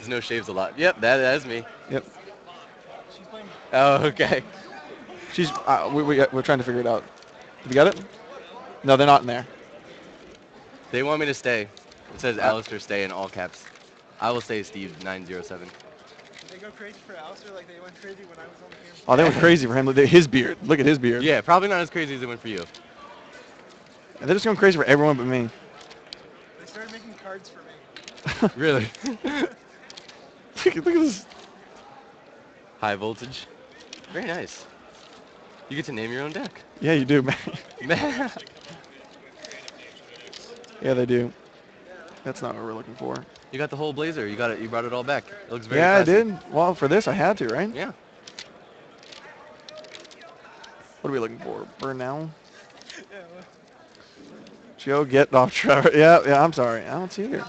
There's no shaves a lot. Yep, that is me. Yep. Oh, okay. She's. We're trying to figure it out. Did you get it? No, they're not in there. They want me to stay. It says Uh, Alistair stay in all caps. I will stay Steve 907. They go crazy for Alistair like they went crazy when I was on the game. oh, they went crazy for him. His beard. Look at his beard. Yeah, probably not as crazy as it went for you. And they're just going crazy for everyone but me. They started making cards for me. Really? Look at this. High voltage. Very nice. You get to name your own deck. Yeah, you do, man. Man. Yeah, they do. That's not what we're looking for. You got the whole blazer. You got it. You brought it all back. It looks very Yeah, classy. I did. Well, for this, I had to, right? Yeah. What are we looking for? Bernal? Yeah, well, Joe, get off Trevor. Yeah, I'm sorry. I don't see it here.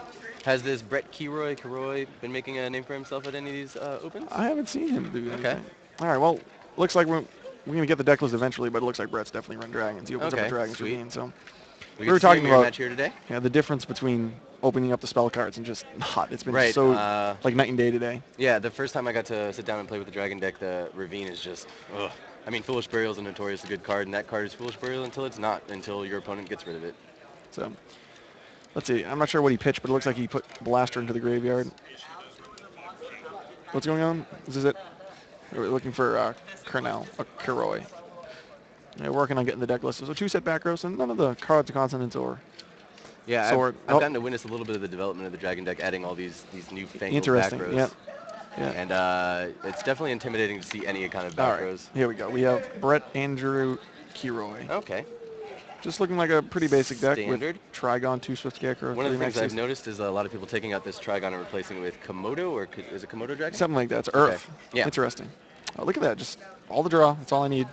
Has this Brett Kiroy been making a name for himself at any of these opens? I haven't seen him do anything. Okay. All right, well, looks like we're going to get the deck list eventually, but it looks like Brett's definitely run Dragons. He opens up Okay, a Dragons sweet. routine, so We were get to see talking a mirror about- match here today. yeah, the difference between opening up the spell cards and just not. It's been Right. so like night and day today. Yeah, the first time I got to sit down and play with the Dragon deck, the Ravine is just, ugh. I mean, Foolish Burial is a notoriously good card, and that card is Foolish Burial until it's not, until your opponent gets rid of it. So let's see. I'm not sure what he pitched, but it looks like he put Blaster into the graveyard. What's going on? Is this it? We're looking for Kiroy. Yeah, working on getting the deck list. So 2-set back rows, and none of the cards, consonants, or Yeah, sword. I've Oh, gotten to witness a little bit of the development of the Dragon deck, adding all these new fangled interesting. back rows. Yeah. Yeah. And it's definitely intimidating to see any kind of All back right. rows. Here we go. We have Brett Andrew Kiroy. Okay. Just looking like a pretty basic deck Standard. with Trigon, 2 Swift Scarecrow, One of 3 the things I've Maxis. noticed is a lot of people taking out this Trigon and replacing it with Komodo, or is it Komodo Dragon? Something like that. It's Okay. Earth. Yeah. Interesting. Oh, look at that. Just all the draw. That's all I need.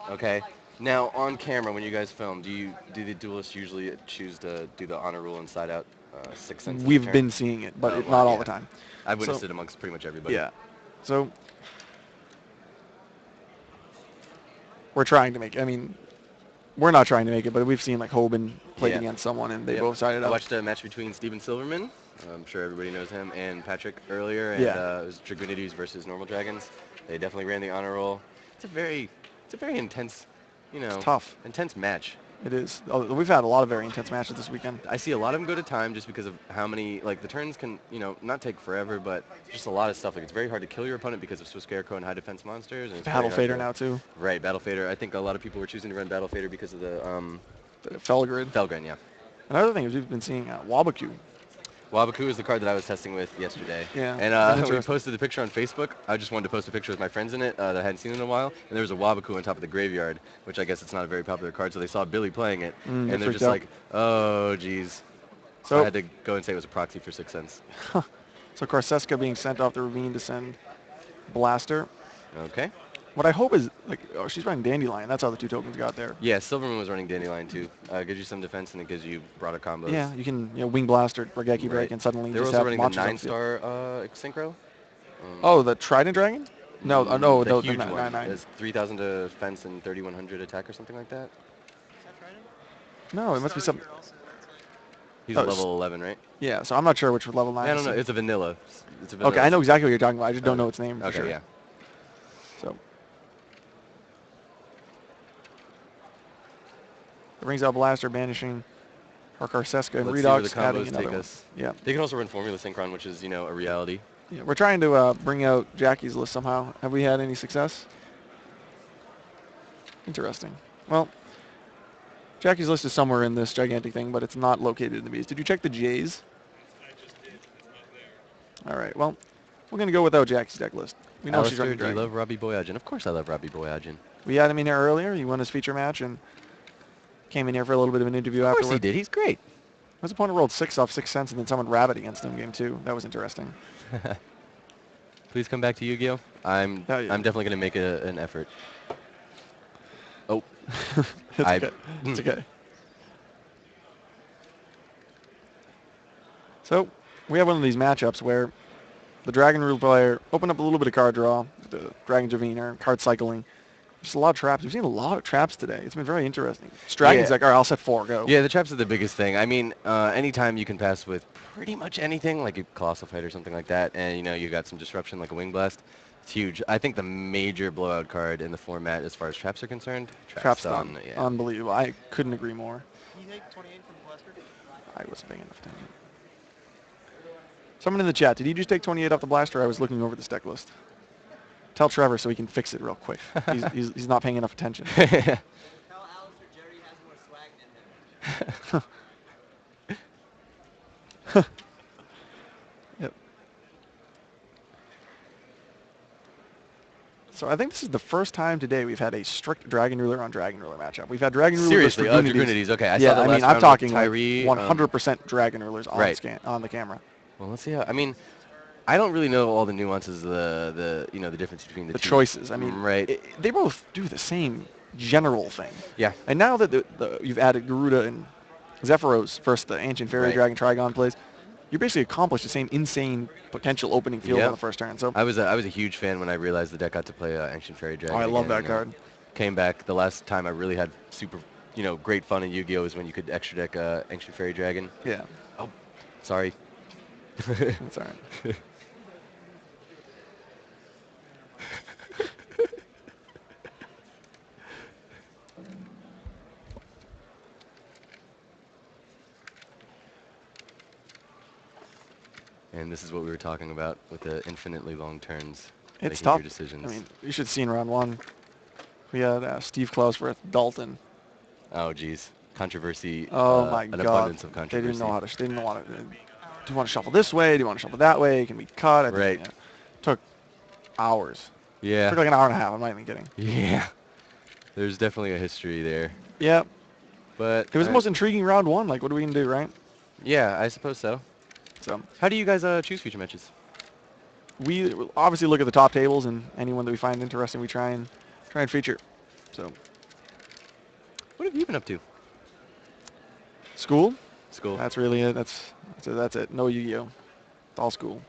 Okay. Now, on camera, when you guys film, do the duelists usually choose to do the honor rule inside out 6 cents? We've been seeing it, but Oh, not wow, all yeah. the time. I've witnessed so- it amongst pretty much everybody. Yeah. So we're trying to make it. I mean, we're not trying to make it, but we've seen like Hoban played Yeah. against someone, and they Yep. both sided I up. watched a match between Steven Silverman, I'm sure everybody knows him, and Patrick earlier, and Yeah. it was Dragonides versus Normal Dragons. They definitely ran the honor roll. It's a very intense, Tough. intense match. It is. Oh, we've had a lot of very intense matches this weekend. I see a lot of them go to time just because of how many, like the turns can, not take forever, but just a lot of stuff. Like it's very hard to kill your opponent because of Swiss Scarecrow and high defense monsters. And it's very Battle hard Fader to- now too. Right, Battle Fader. I think a lot of people were choosing to run Battle Fader because of the Felgrid. Felgren, yeah. Another thing is we've been seeing Wabaku. Wabaku is the card that I was testing with yesterday. Yeah, And that's we interesting. posted the picture on Facebook. I just wanted to post a picture with my friends in it that I hadn't seen in a while. And there was a Wabaku on top of the graveyard, which I guess it's not a very popular card. So they saw Billy playing it, they and they're freaked just out. like, oh, geez. So I had to go and say it was a proxy for 6 cents. So Corseska being sent off the Ravine to send Blaster. Okay. What I hope is like, oh, she's running Dandelion. That's how the 2 tokens got there. Yeah, Silverman was running Dandelion too. Gives you some defense and it gives you broader combos. Yeah, you can Wing Blaster, Brageki Break, Right. and suddenly They were just also have running the monsters on the field. 9-star Synchro. Oh, the Trident Dragon? No, no, the the huge 9-9. one. It's 3,000 defense and 3,100 attack or something like that. is that Trident? No, it must be some. Stargazer also, that's it. He's Oh, level 11, right? Yeah, so I'm not sure which level 9. I don't know. is. It's a vanilla. It's a vanilla. Okay, I know exactly what you're talking about. I just don't know its name for Okay, sure. yeah. So. It brings out Blaster, banishing our Carceska and Let's see where the Redox, adding combos another take one. us. Yeah. They can also run Formula Synchron, which is, a reality. Yeah, we're trying to bring out Jackie's list somehow. Have we had any success? Interesting. Well, Jackie's list is somewhere in this gigantic thing, but it's not located in the B's. Did you check the J's? I just did. It's not there. All right. Well, we're going to go without Jackie's deck list. We know she's Alistair, running do you Dragon. love Robbie Boyajin? Of course I love Robbie Boyajin. We had him in here earlier. He won his feature match and came in here for a little bit of an interview Of course afterward. he did. He's great. His opponent rolled 6 off 6 cents, and then someone rabbit against him game 2. That was interesting. Please come back to Yu-Gi-Oh. I'm Oh, yeah. I'm definitely going to make an effort. Oh. It's I- okay. It's okay. So we have one of these matchups where the Dragon Rule player opened up a little bit of card draw, the Dragon Diviner, card cycling, Just a lot of traps. We've seen a lot of traps today. It's been very interesting. Dragon's Yeah. like, all right, I'll set 4, go. Yeah, the traps are the biggest thing. I mean, anytime you can pass with pretty much anything, like a Colossal Fight or something like that, and you got some disruption like a Wing Blast, it's huge. I think the major blowout card in the format as far as traps are concerned, Trap stun. Yeah. Unbelievable. I couldn't agree more. Can you take 28 from Worcester? I wasn't paying enough attention. Someone in the chat, did you just take 28 off the blaster? I was looking over this deck list. Tell Trevor so he can fix it real quick. He's not paying enough attention. Tell Alistair Jerry has more swag than him. Yep. So I think this is the first time today we've had a strict Dragon Ruler on Dragon Ruler matchup. We've had Dragon Rulers Seriously, for Dragonities. Okay, I yeah, saw the I last mean, I'm round talking with like Tyree. 100% Dragon Rulers on, Right. on the camera. Well, let's see how. I mean, I don't really know all the nuances, the difference between the The two. choices. I mean, Right. they both do the same general thing. Yeah. And now that you've added Garuda and Zephyros versus the Ancient Fairy Right. Dragon Trigon plays, you basically accomplished the same insane potential opening field Yep. on the first turn. So I was a huge fan when I realized the deck got to play Ancient Fairy Dragon. I love again, that card. Came back. The last time I really had super, great fun in Yu-Gi-Oh! Was when you could extra deck Ancient Fairy Dragon. Yeah, Oh, sorry. that's all right. And this is what we were talking about with the infinitely long turns. It's making tough. Your decisions. I mean, you should see in round 1. We had Steve Klaus versus Dalton. Oh, geez. Controversy. Oh my an God! abundance of They controversy. didn't know how to. They didn't know how to. Do you want to shuffle this way? Do you want to shuffle that way? Can we cut? I think, Right. yeah. Took hours. Yeah. Took like an hour and a half. I'm not even kidding. Yeah. There's definitely a history there. Yeah. But It was the most intriguing round 1. Like, what are we gonna do, right? yeah, I suppose so. So How do you guys choose future matches? we obviously look at the top tables, and anyone that we find interesting, we try and feature. So What have you been up to? school. School. That's really it. That's it. No Yu-Gi-Oh. It's all school.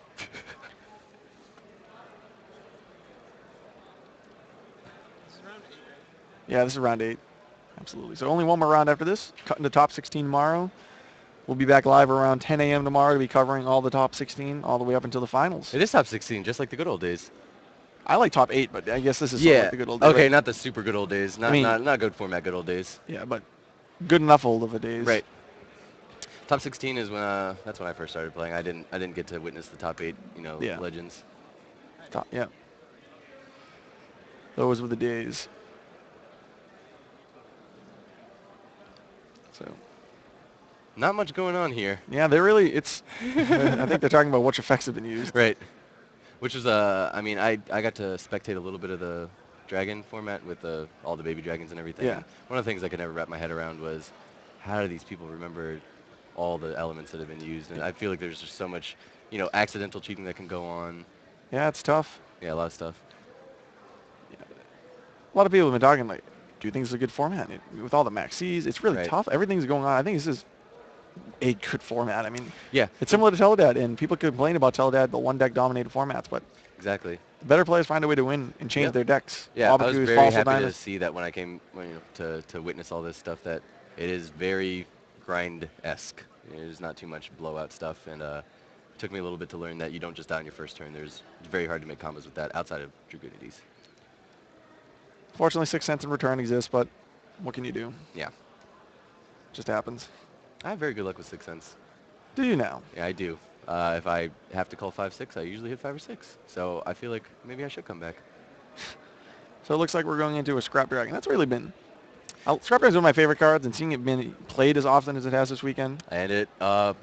This is round 8, right? Yeah, this is round 8. Absolutely. So only one more round after this. Cutting to top 16 tomorrow. We'll be back live around 10 a.m. tomorrow to be covering all the top 16 all the way up until the finals. It is top 16, just like the good old days. I like top 8, but I guess this is sort of like the good old days. Okay, right? not the super good old days. Not, I mean- not good format good old days. Yeah, but good enough old of a days. Right. Top 16 is when that's when I first started playing. I didn't get to witness the top 8, Yeah. legends. Top, yeah. Those were the days. So, Not much going on here. yeah, it's, I think they're talking about which effects have been used. Right. Which was I mean, I got to spectate a little bit of the dragon format with all the baby dragons and everything. Yeah. And one of the things I could never wrap my head around was how do these people remember all the elements that have been used? And I feel like there's just so much, accidental cheating that can go on. Yeah, it's tough. Yeah, a lot of stuff. A lot of people have been talking like, do you think this is a good format? With all the maxis, it's really Right. tough. Everything's going on. I think this is a good format. I mean, Yeah. it's similar to Teledad, and people complain about Teledad, the one deck dominated formats, but Exactly. the better players find a way to win and change Yep. their decks. Yeah, I was Barbecues, very Fossil happy to Diamonds. see that when I came to witness all this stuff, that it is very grind-esque. There's not too much blowout stuff, and it took me a little bit to learn that you don't just die on your first turn. It's very hard to make combos with that outside of Dragonities. Fortunately, 6 cents in return exists, but what can you do? Yeah. Just happens. I have very good luck with 6 cents. Do you now? Yeah, I do. If I have to call 5-6, I usually hit 5 or 6. So I feel like maybe I should come back. So it looks like we're going into a Scrap Dragon. That's really been... Scrap Dragon is one of my favorite cards, and seeing it being played as often as it has this weekend. And it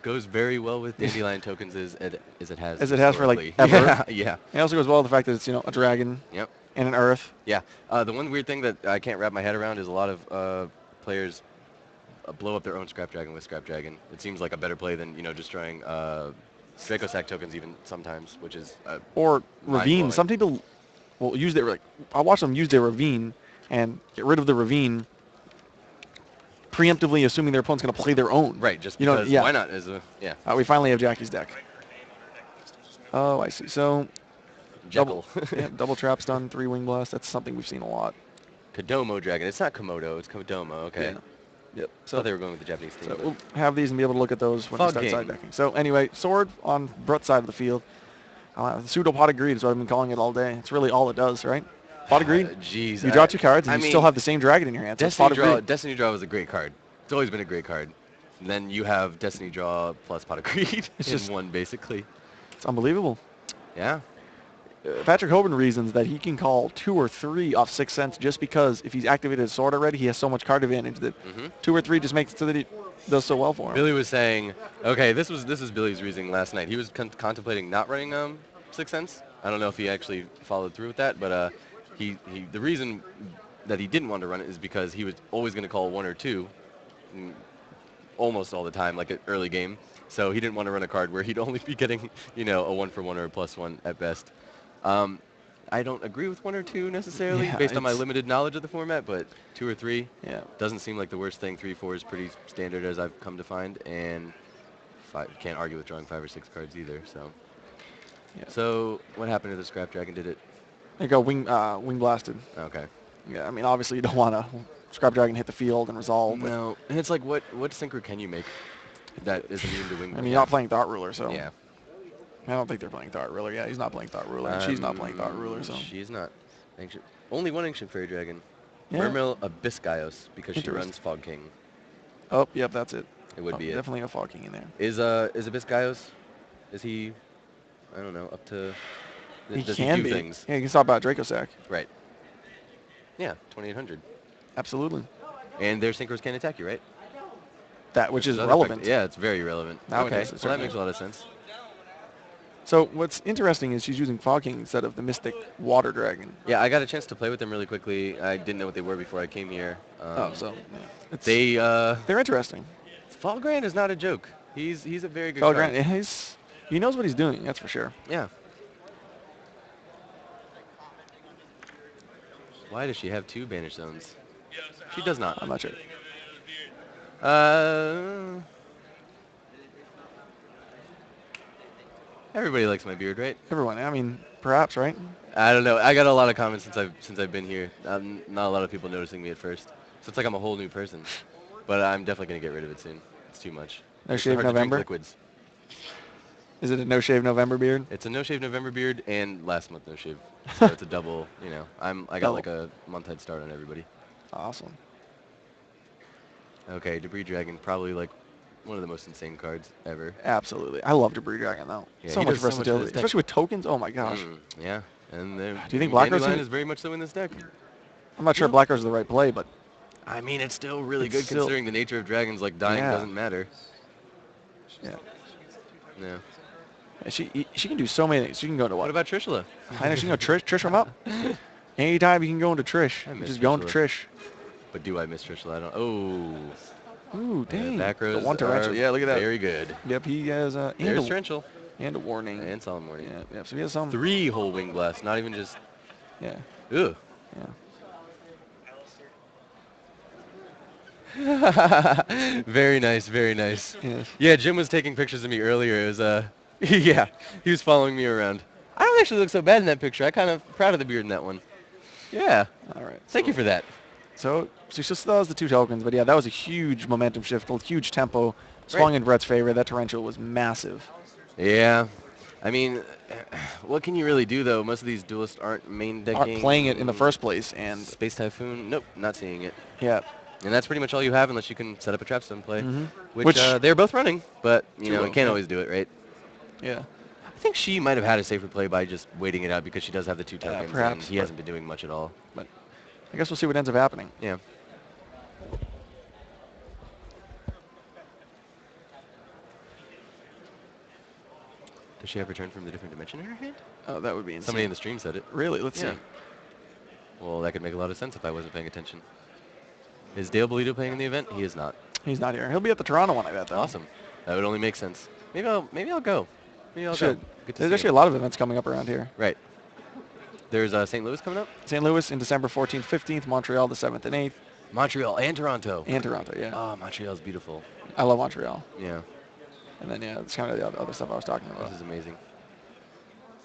goes very well with Dandelion tokens as it has. As it has for, like, historically. ever. Yeah. It also goes well with the fact that it's, a dragon Yep. and an earth. Yeah. The one weird thing that I can't wrap my head around is a lot of players blow up their own Scrap Dragon with Scrap Dragon. It seems like a better play than, destroying Draco Sack tokens even sometimes, which is Or mind-blowing. Ravine. Some people will use their, I watch them use their Ravine and get rid of the Ravine, preemptively assuming their opponent's going to play their own. right. Just You know, because yeah. why not? Yeah. We finally have Jackie's deck. Oh, I see. So, Jekyll. double trap stun, 3 Wing Blast. That's something we've seen a lot. Kodomo Dragon. It's not Komodo. It's Kodomo. Okay. Yeah. Yep. I thought they were going with the Japanese theme. So but- we'll have these and be able to look at those when we Fog start King. side decking. So anyway, sword on Brut's side of the field. Pseudopod of Greed is what I've been calling it all day. It's really all it does, right? Pot of Greed. Jeez. You draw 2 cards and I you mean, still have the same dragon in your hand. So it's Destiny Pot of Draw. Greed. Destiny Draw was a great card. It's always been a great card. And then you have Destiny Draw plus Pot of Greed It's in just- one, basically. It's unbelievable. Yeah. Patrick Hoban reasons that he can call 2 or 3 off 6 cents just because if he's activated his sword already, he has so much card advantage that 2 or 3 just makes it so that he does so well for him. Billy was saying, okay, this is Billy's reasoning last night. He was contemplating not running 6 cents. I don't know if he actually followed through with that, but the reason that he didn't want to run it is because he was always going to call 1 or 2, almost all the time, like an early game. So he didn't want to run a card where he'd only be getting, a 1-for-1 or a +1 at best. I don't agree with 1 or 2 necessarily, Yeah, based on my it's- limited knowledge of the format, but 2 or 3 Yeah. doesn't seem like the worst thing. 3, 4 is pretty standard, as I've come to find, and 5, can't argue with drawing 5 or 6 cards either. So, Yeah. so what happened to the Scrap Dragon? Did it? There you go, wing blasted. Okay. Yeah, I mean, obviously you don't want to Scrap Dragon hit the field and resolve. But, No, and it's like what synchro can you make that is immune to wing? I mean, you're not playing Thought Ruler, so. Yeah. I don't think they're playing Thought Ruler. Yeah, he's not playing Thought Ruler. And she's not playing Thought Ruler, so. She's not. Ancient. Only one Ancient Fairy Dragon. Yeah. Bernal Abyssgaios, because she Interesting. runs Fog King. Oh, yep, that's it. It would be it. Definitely a Fog King in there. Is Abyssgaios? Is he? I don't know. Up to. He Does can he do be. things? Yeah, you can talk about Dracosac. Right. Yeah, 2800. Absolutely. And their synchros can't attack you, right? That which is Other relevant. Yeah, it's very relevant. Okay, Nowadays, it well, that certainly makes a lot of sense. So what's interesting is she's using Fog King instead of the Mystic Water Dragon. Yeah, I got a chance to play with them really quickly. I didn't know what they were before I came here. So yeah. It's, They're interesting. Falgrand is not a joke. He's a very good Fog card. Dragon, he knows what he's doing. That's for sure. Yeah. Why does she have 2 banish zones? She does not. I'm not sure. Everybody likes my beard, right? Everyone. I mean, perhaps, right? I don't know. I got a lot of comments since I've been here. Not a lot of people noticing me at first. So it's like I'm a whole new person. But I'm definitely gonna get rid of it soon. It's too much. No It's shave hard to drink November? liquids. Is it a no shave November beard? It's a no shave November beard and last month no shave. So it's a double. I got like a month head start on everybody. Awesome. Okay, Debris Dragon, probably like one of the most insane cards ever. Absolutely. I love Debris Dragon though. Yeah, So he much does so much for versatility, this deck. especially with tokens. Oh my gosh. Yeah, and Do you think Black Rose Dandelion can- is very much so in this deck? I'm not sure Black Rose is the right play, but I mean, it's still really It's good still- considering the nature of dragons. Like dying Yeah. doesn't matter. yeah, Yeah. she can do so many things. She can go to What what? about Trishula? I know she can go Trish him up. Anytime you can go into Trish, I you miss just go into Trishula. Trish. But do I miss Trishula? I don't. Oh. Ooh, dang. Back rows The one are torrential. Yeah, look at that. Very good. Yep, he has and There's a, Torrential and a warning. and Solemn Warning. Yeah, yep. So he has some. 3 whole Wing Blast, not even just. Yeah, Ugh. yeah. Very nice, very nice. Yeah. Yeah, Jim was taking pictures of me earlier. It was yeah, he was following me around. I don't actually look so bad in that picture. I kind of proud of the beard in that one. Yeah. All right. Thank you for that. So she still has the 2 tokens, but yeah, that was a huge momentum shift, a huge tempo. Swung in Brett's favor. That torrential was massive. Yeah. I mean, what can you really do though? Most of these duelists aren't main decking. Aren't playing it in the first place, and Space Typhoon? Nope, not seeing it. yeah, And that's pretty much all you have unless you can set up a Trapstone play. Mhm. Which, Which- they're both running, but you Too know, low, you can't yeah. always do it, right? yeah. I think she might have had a safer play by just waiting it out because she does have the 2 tokens and perhaps, he but- hasn't been doing much at all. I guess we'll see what ends up happening. Yeah. Does she have Return from the Different Dimension in her hand? Oh, that would be insane. Somebody in the stream said it. Really? Let's Yeah. see. Well, that could make a lot of sense if I wasn't paying attention. Is Dale Bolito playing in the event? He is not. He's not here. He'll be at the Toronto one, I bet. Though. Awesome. That would only make sense. Maybe I'll go. Maybe I'll Should. go. Good to There's see actually him. a lot of events coming up around here. Right. There's St. Louis coming up. St. Louis in December 14th, 15th, Montreal the 7th and 8th, Montreal and Toronto. and Toronto. Yeah, Oh, Montreal's beautiful. I love Montreal. Yeah. And then yeah, it's kind of the other stuff I was talking about. This is amazing.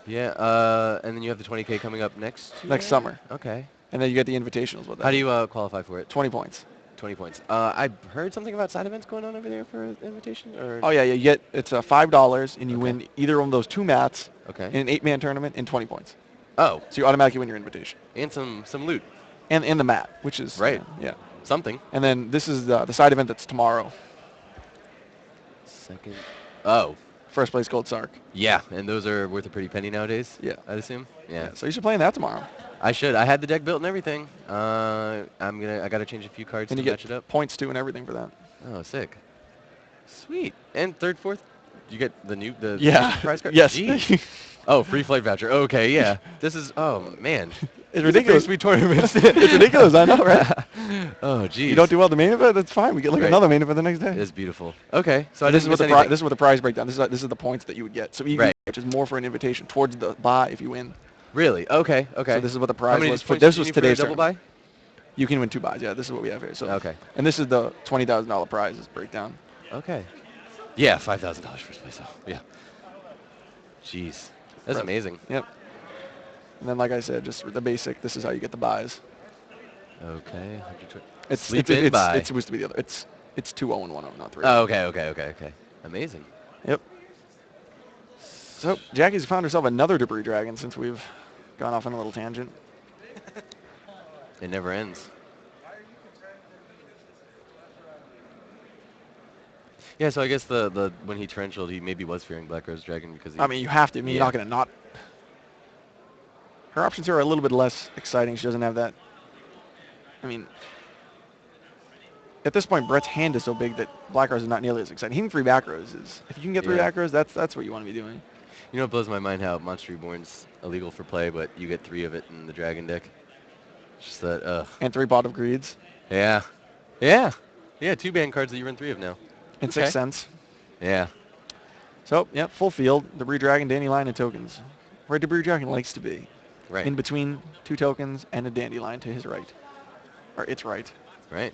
Yeah, and then you have the 20K coming up next Next year? summer. Okay. And then you get the invitationals with that. How do you qualify for it? 20 points. 20 points. I heard something about side events going on over there for invitation, or Oh, yeah, you get, it's $5, and you Okay. win either one of those 2 mats okay. in an 8-man tournament and 20 points. Oh, So you automatically win your invitation. and some loot. And the mat, which is, Right. yeah. Something. And then this is the side event that's tomorrow. Second. Oh, First place gold Sark. yeah, and those are worth a pretty penny nowadays. Yeah. I'd assume. Yeah. So you should play in that tomorrow. I should. I had the deck built and everything. I gotta change a few cards And to you match get it up. points too and everything for that. Oh, sick. Sweet. And third, fourth, you get the Yeah. prize card. Yes. Jeez. Oh, free flight voucher. Okay, yeah. This is. Oh man. It's These are ridiculous. pretty sweet tournaments. It's ridiculous, I know, right? Oh, geez. You don't do well the main event, that's fine. We get like Right. another main event the next day. It's beautiful. Okay, so I This didn't is what miss the anything. this is what the prize breakdown. This is the points that you would get. So eagle, Right. which is more for an invitation towards the buy if you win. Really? Okay. Okay. So this is what the How prize many was for points this do you was need for a today's double tournament. buy? You can win 2 buys. Yeah, this is what we have here. So Okay. And this is the $20,000 prizes breakdown. Okay. Yeah, $5,000 first place. Oh, yeah. Jeez, that's Right. amazing. Yep. And then, like I said, just the basic. This is how you get the buys. Okay. It's Sleep it's, in it's, buy. it's supposed to be the other. It's 2-0 and 1-0, not 3. Oh, okay. Amazing. Yep. So Jackie's found herself another debris dragon since we've gone off on a little tangent. It never ends. Yeah, so I guess the when he torrentialed, he maybe was fearing Black Rose Dragon because he, I mean, you have to. I mean, Yeah. you're not going to not. Her options here are a little bit less exciting. She doesn't have that. I mean, at this point, Brett's hand is so big that Black Rose is not nearly as exciting. Even 3 back rows is. If you can get 3 Yeah. back rows, that's what you want to be doing. You know, it blows my mind how Monster Reborn's illegal for play, but you get 3 of it in the Dragon deck. Just that, And 3 Pot of Greeds Yeah. 2 banned cards that you run 3 of now. and Okay. 6 cents. Yeah. So, yeah, full field. Debris Dragon, Dandelion, and tokens. Where Debris Dragon likes to be. Right. In between 2 tokens and a Dandelion to his right. Or its right. Right.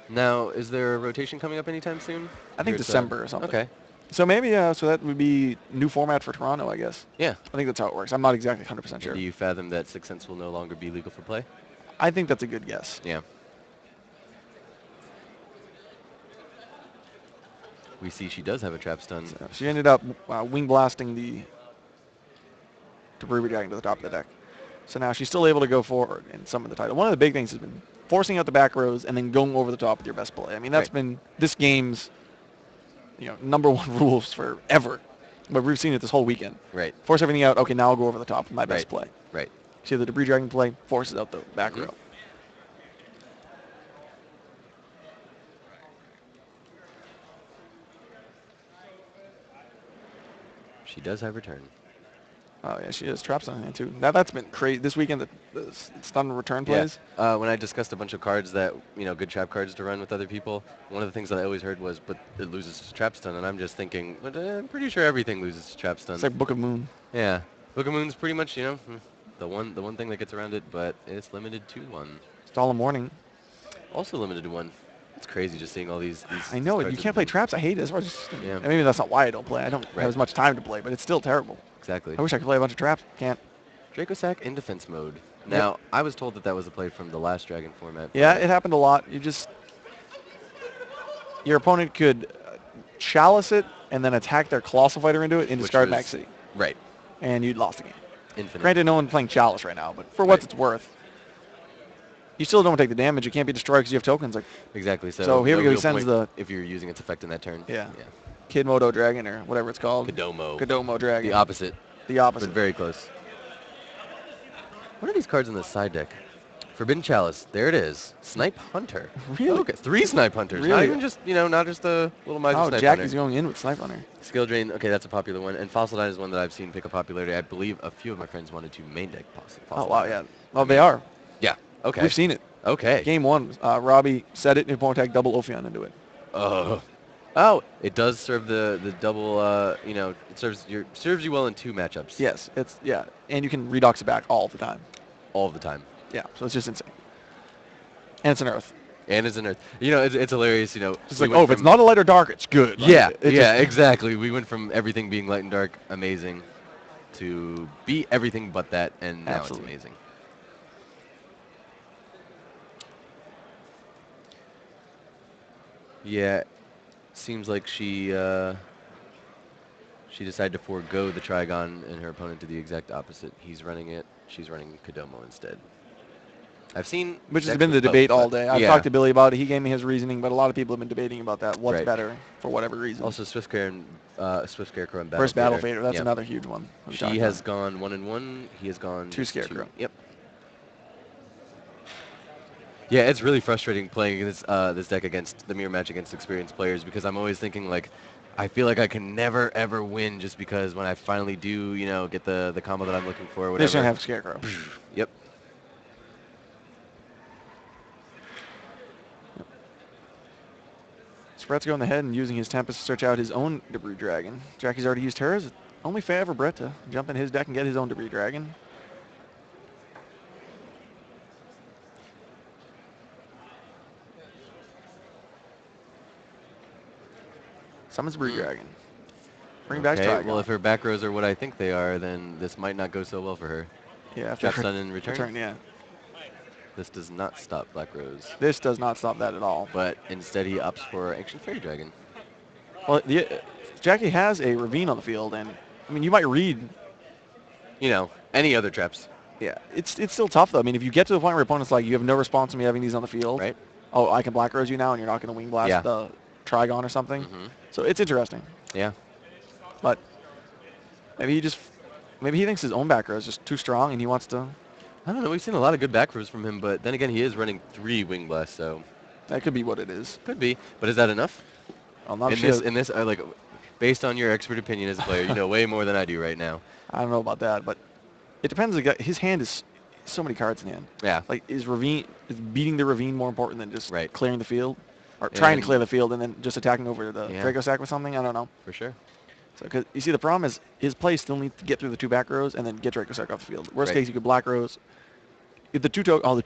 Now, is there a rotation coming up anytime soon? I think Or it's, December or something. Okay. So maybe, so that would be new format for Toronto, I guess. Yeah. I think that's how it works. I'm not exactly 100% sure. Do you fathom that 6 cents will no longer be legal for play? I think that's a good guess. Yeah. We see she does have a trap stun. So she ended up wing blasting the Debris Dragon to the top of the deck. So now she's still able to go forward and summon the title. One of the big things has been forcing out the back rows and then going over the top with your best play. I mean, that's Right. been this game's number 1 rules forever. But we've seen it this whole weekend. Right. Force everything out. Okay, now I'll go over the top with my best Right. play. Right. See the Debris Dragon play forces out the back Mhm. row. She does have her turn. Oh yeah, she has traps on hand too. Now that's been crazy this weekend. The stun return plays. Yeah. When I discussed a bunch of cards that, good trap cards to run with other people, one of the things that I always heard was, but it loses to trap stun, and I'm just thinking, but I'm pretty sure everything loses to trap stun. It's like Book of Moon. Yeah. Book of Moon's pretty much, the one thing that gets around it, but it's limited to 1. It's all in morning. Also limited to 1. It's crazy just seeing all these I know it. cards You that can't play have been- traps. I hate it. That's why Yeah. and maybe that's not why I don't play. I don't Right. have as much time to play, but it's still terrible. Exactly. I wish I could play a bunch of traps. Can't. Draco Sack in defense mode. Now, I was told that was a play from the last Dragon format. Yeah, but- it happened a lot. Your opponent could chalice it and then attack their Colossal Fighter into it and Which discard was- Maxi, Right. and you'd lost the game. Infinite. Granted, no one's playing chalice right now, but for what Right. it's worth, you still don't take the damage. You can't be destroyed because you have tokens like Exactly. So, So here we no go, he real sends point if you're using its effect in that turn. Yeah. Kid Modo Dragon or whatever it's called. Kodomo. Kodomo Dragon. The opposite, The but opposite. very close. What are these cards in the side deck? Forbidden Chalice. There it is. Snipe Hunter. Really? Okay. 3 Snipe Hunters. Not Really? even just, not just a little Miser Oh, Snipe Jackie's Hunter. going in with Snipe Hunter. Skill Drain. Okay, that's a popular one. And Fossil Dine is one that I've seen pick up popularity. I believe a few of my friends wanted to main deck Fossil Oh, wow, Dine. yeah. Well, they are. Yeah. Okay. We've seen it. Okay. Game 1, Robbie set it and opponent tag double Ophion into it. Oh, it does serve the double. It serves you well in 2 matchups. Yes, and you can redox it back all the time. All the time. Yeah, so it's just insane. And it's an Earth. And it's an Earth. It's hilarious. It's like, if it's not a light or dark, it's good. Like, Yeah. it Yeah. just- Exactly. We went from everything being light and dark, amazing, to be everything but that, and now Absolutely. it's amazing. Yeah, seems like she decided to forego the Trigon, and her opponent did the exact opposite. He's running it. She's running Kodomo instead. I've seen Which has decks been the with both, debate all but day. I've yeah, talked to Billy about it. He gave me his reasoning, but a lot of people have been debating about that. What's right. better for whatever reason. Also, Swift Scarecrow and Battle Versus Battle Fader. Fader. That's Yep. another huge one. We She talked has about. gone 1-1. He has gone Two just 2. Scarecrow. Yep. Yeah, it's really frustrating playing this deck against the mirror match against experienced players because I'm always thinking like, I feel like I can never ever win just because when I finally do, get the combo that I'm looking for, or They shouldn't whatever. have Scarecrow. Yep. Brett's going ahead and using his Tempest to search out his own Debris Dragon. Jackie's already used hers. Only fair for Brett to jump in his deck and get his own Debris Dragon. Summons Debris Dragon. Bring back Okay, Trigon. well, if her back rows are what I think they are, then this might not go so well for her. Yeah, Trap stun in return. yeah. This does not stop Black Rose, This does not stop that at all. but instead he opts for Ancient Fairy Dragon. Well, Jackie has a Ravine on the field, and I mean, you might read. Any other traps, Yeah, it's still tough though. I mean, if you get to the point where your opponent's like, you have no response to me having these on the field. right? Oh, I can Black Rose you now, and you're not going to Wing Blast Yeah. the Trigon or something. Mm-hmm. So it's interesting. Yeah. But maybe he thinks his own back row is just too strong, and he wants to. I don't know. We've seen a lot of good back rows from him, but then again, he is running 3 Wing Blasts, so That could be what it is. could be. But is that enough? Well, not In this, like, based on your expert opinion as a player, you know way more than I do right now. I don't know about that, but it depends. His hand is so many cards in hand. Yeah. Is beating the Ravine more important than just Right. clearing the field, or trying to And- clear the field and then just attacking over the Yeah. Draco Sack with something? I don't know. For sure. So, because you see, the problem is his play still needs to get through the 2 back rows and then get Draco Sack off the field. Worst Right. case, you could Black Rose. If the 2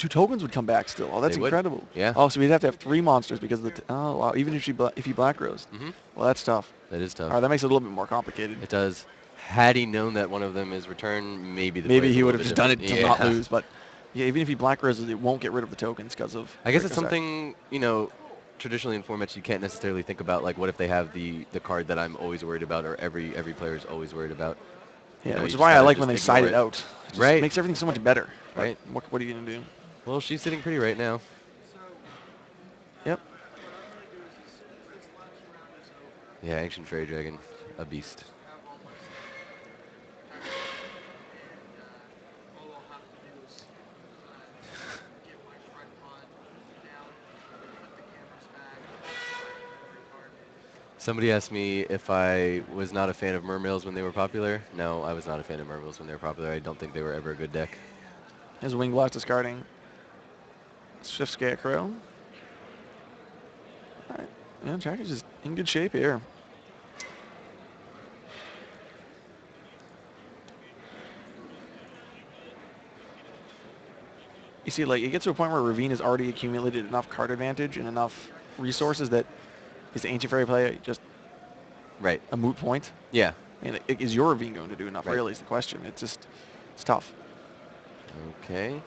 tokens would come back still. Oh, that's They would. incredible. Yeah. Oh, so we'd have to have 3 monsters because of the. Oh, wow. Even if he Black Rose. Mm-hmm. Well, that's tough. That is tough. All right, that makes it a little bit more complicated. It does. Had he known that one of them is return, maybe the Maybe play's he a would little have bit just done it to different. not lose, but yeah, even if he Black Roses, it won't get rid of the tokens because of. I guess it's Draco Sack. something, traditionally in formats you can't necessarily think about, like what if they have the card that I'm always worried about or every player is always worried about. Yeah, You which just is why I gotta like just when they ignore side it it. out. It just Right. makes everything so much better. But Right. what are you going to do? Well, she's sitting pretty right now. Yep. Yeah, Ancient Fairy Dragon, a beast. Somebody asked me if I was not a fan of Mermails when they were popular. No, I was not a fan of Mermails when they were popular. I don't think they were ever a good deck. His Wing Blast discarding. Swift Scarecrow. All right. Yeah, Jack is just in good shape here. You see, like, it gets to a point where Ravine has already accumulated enough card advantage and enough resources that is the Ancient Fairy play just Right. a moot point? Yeah. And is your Ravine going to do enough, Right. really, is the question. It's tough. Okay.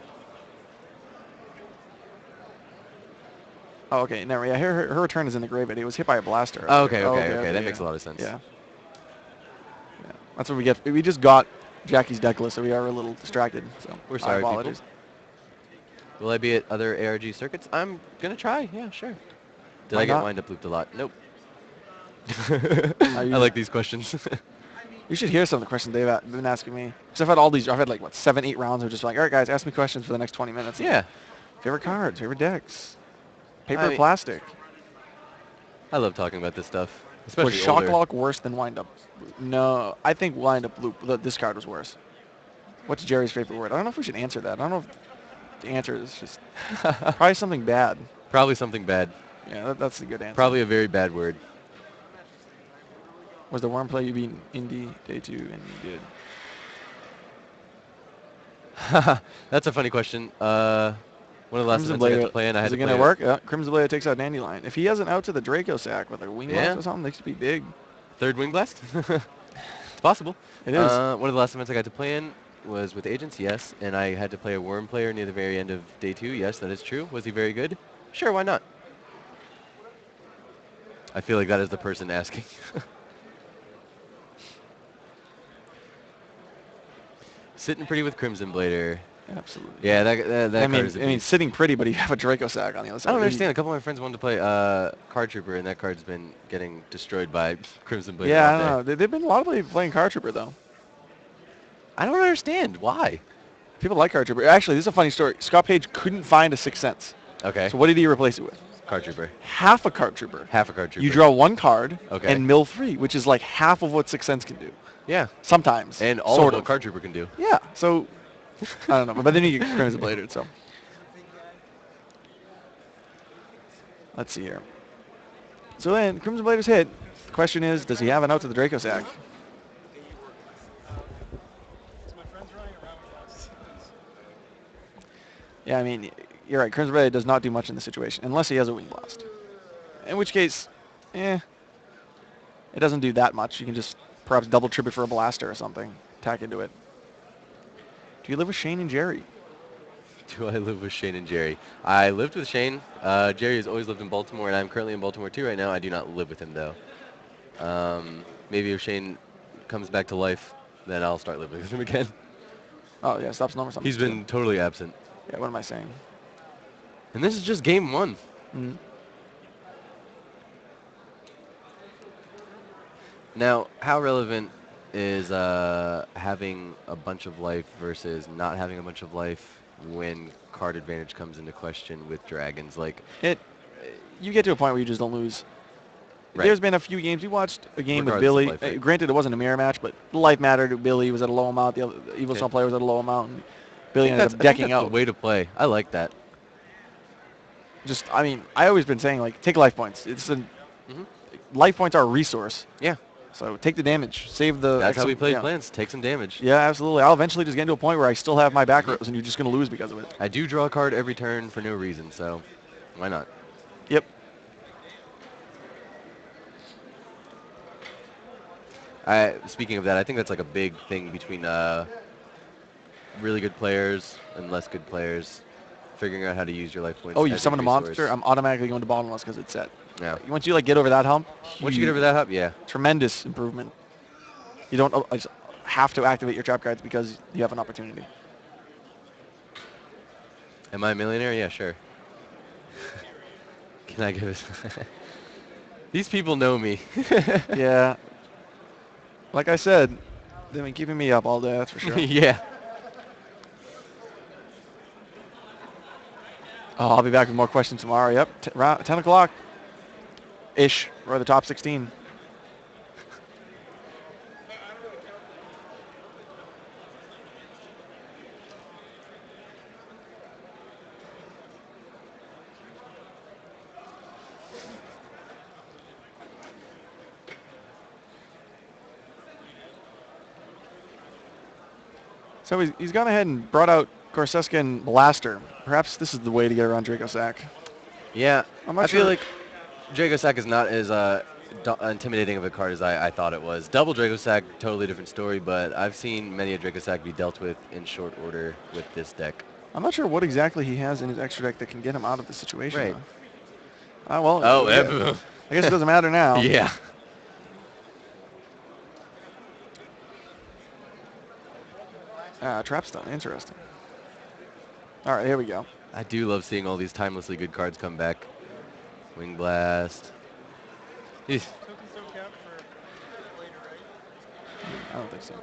Oh, okay. Never. Yeah, her return is in the grave, but it was hit by a blaster. Oh, okay. That yeah. makes a lot of sense. Yeah. Yeah. That's what we get. We just got Jackie's deck list, so we are a little distracted. So We're sorry, people. apologies. Will I be at other ARG circuits? I'm gonna try. Yeah, sure. Did Why I get not? wind up looped a lot? Nope. Are you- I like these questions. You should hear some of the questions they've been asking me. Because I've had all these. I've had like 7, 8 rounds of just like, all right, guys, ask me questions for the next 20 minutes. Yeah. Favorite cards, favorite decks, paper, I or mean- plastic. I love talking about this stuff, Was especially Shock older. Lock worse than Wind Up? No, I think Wind Up Loop. This card was worse. What's Jerry's favorite word? I don't know if we should answer that. I don't know if the answer is just probably something bad. Probably something bad. Yeah, that's a good answer. Probably a very bad word. Was the worm play you beat Indy day 2 and you did? That's a funny question. One of the last Crimson events I got to Blade, play in, I had is to it going play to work? Yeah, Crimson Blade takes out Dandelion. If he has an out to the Draco Sack with a Wing Yeah. Blast or something, they could be big. Third Wing Blast? It's possible. It is. One of the last events I got to play in was with agents, yes, and I had to play a worm player near the very end of day 2. Yes, that is true. Was he very good? Sure, why not? I feel like that is the person asking. Sitting pretty with Crimson Blader. Absolutely. Yeah, that I card mean, is a I mean, beast. sitting pretty, but you have a Draco Sack on the other side. I don't understand. A couple of my friends wanted to play Card Trooper, and that card's been getting destroyed by Crimson Blader Yeah, all I day. don't know. They've been a lot of people playing Card Trooper though. I don't understand why. People like Card Trooper. Actually, this is a funny story. Scott Page couldn't find a Sixth Sense. Okay. So what did he replace it with? Card Trooper. Half a Card Trooper. Half a Card Trooper. You draw one card Okay. and mill 3, which is like half of what Sixth Sense can do. Yeah. Sometimes. And all sort of what Card Trooper can do. Yeah. So I don't know, but then you get Crimson Blader. So let's see here. So then Crimson Blader's hit. The question is, does he have an out to the Draco Sack? So my friend's running around with us. Yeah, I mean, you're right. Crimson Blader does not do much in this situation unless he has a Wing Blast. In which case, it doesn't do that much. You can just perhaps double trip it for a blaster or something. Tack into it. Do you live with Shane and Jerry? Do I live with Shane and Jerry? I lived with Shane. Jerry has always lived in Baltimore, and I'm currently in Baltimore too right now. I do not live with him though. Maybe if Shane comes back to life, then I'll start living with him again. Oh, yeah, stop snowing or something. He's been totally absent. Yeah, what am I saying? And this is just game 1. Mm-hmm. Now, how relevant is having a bunch of life versus not having a bunch of life when card advantage comes into question with dragons? Like, You get to a point where you just don't lose. Right. There's been a few games. We watched a game with Regardless of Billy. life, right? Granted, it wasn't a mirror match, but life mattered. Billy was at a low amount. The Evil Okay. Stone player was at a low amount. And Billy I ended think up decking that's out. the way to play. I like that. I mean, I always been saying, like, take life points. Mhm. Life points are a resource. Yeah. So take the damage. Save the... That's how we played yeah. plans. Take some damage. Yeah, absolutely. I'll eventually just get into a point where I still have my back Mhm. rows, and you're just going to lose because of it. I do draw a card every turn for no reason, so why not? Yep. Speaking of that, I think that's like a big thing between really good players and less good players, figuring out how to use your life points. Oh, you as summon a monster? resource. I'm automatically going to bottomless because it's set. Yeah. Once you like get over that hump, Once you get over that hump, yeah. tremendous improvement. You don't just have to activate your trap cards because you have an opportunity. Am I a millionaire? Yeah, sure. Can I give it? These people know me. Yeah. Like I said, they've been keeping me up all day, that's for sure. Yeah. Oh, I'll be back with more questions tomorrow. Yep, around 10 o'clock-ish. We're the top 16. So he's gone ahead and brought out Gorseskin Blaster. Perhaps this is the way to get around Draco Sack. Yeah. I'm not I feel sure. like Draco Sack is not as intimidating of a card as I thought it was. Double Draco Sack, totally different story, but I've seen many a Draco Sack be dealt with in short order with this deck. I'm not sure what exactly he has in his extra deck that can get him out of the situation. Right. Though. Well. Oh, Yeah. I guess it doesn't matter now. Yeah. Trapstone. Interesting. All right, here we go. I do love seeing all these timelessly good cards come back. Wing Blast. Eesh. Tokens don't count for later, right? I don't think so.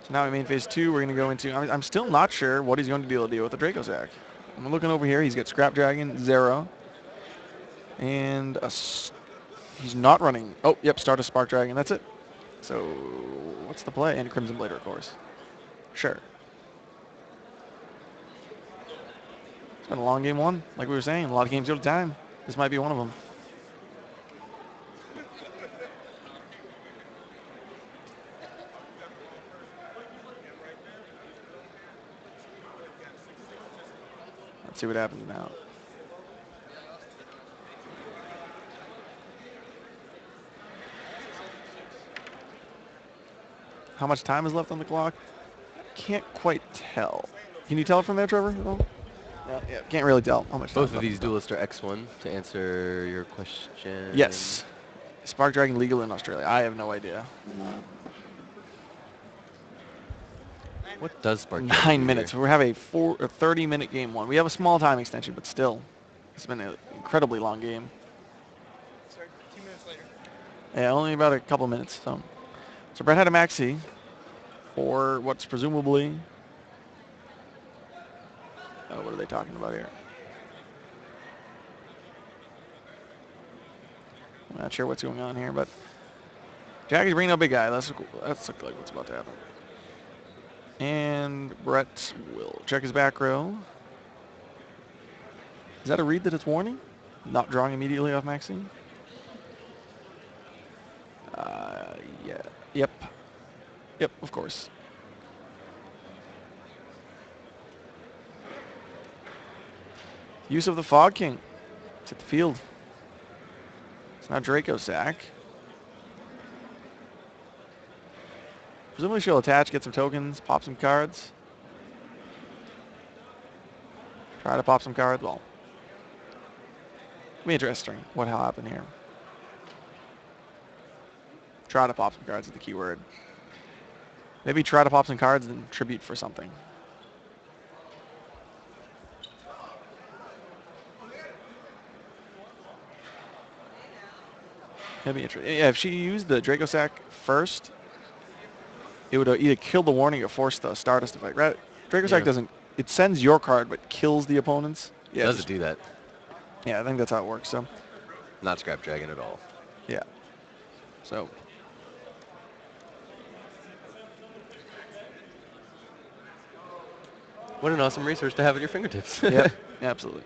So now in main phase 2, we're going to go into... I'm still not sure what he's going to deal with the Draco Sack. I'm looking over here. He's got Scrap Dragon, Zero. And he's not running... Oh, yep, start a Spark Dragon. That's it. So what's the play? And Crimson Blader, of course. Sure. It's been a long game 1. Like we were saying, a lot of games go to time. This might be one of them. Let's see what happens now. how much time is left on the clock. Can't quite tell. Can you tell from there, Trevor? No? Yeah, can't really tell how much time Both is of left on these the clock. duelists are X1 to answer your question. Yes. Spark Dragon legal in Australia? I have no idea. What does Spark Dragon 9 do minutes. here? We have a 30-minute game one. We have a small time extension, but still, it's been an incredibly long game. Start 2 minutes later. Yeah, only about a couple minutes. So Brett had a maxi for what's presumably. What are they talking about here? I'm not sure what's going on here, but Jackie's bringing up big guy. That's look like what's about to happen. And Brett will check his back row. Is that a read that it's warning? Not drawing immediately off maxi? Yeah. Yep. Yep, of course. Use of the Fog King. It's at the field. It's not Draco Sack. Presumably she'll attach, get some tokens, pop some cards. Try to pop some cards. Well, it'll be interesting what will happen here. Try to pop some cards is the key word. Maybe try to pop some cards and tribute for something. That'd be interesting. Yeah, if she used the Draco Sack first, it would either kill the warning or force the Stardust effect. Right? Draco Sack doesn't. It sends your card but kills the opponent's. Yeah, Does it do that? Yeah, I think that's how it works. So. Not Scrap Dragon at all. Yeah. So. What an awesome resource to have at your fingertips. Yep, absolutely.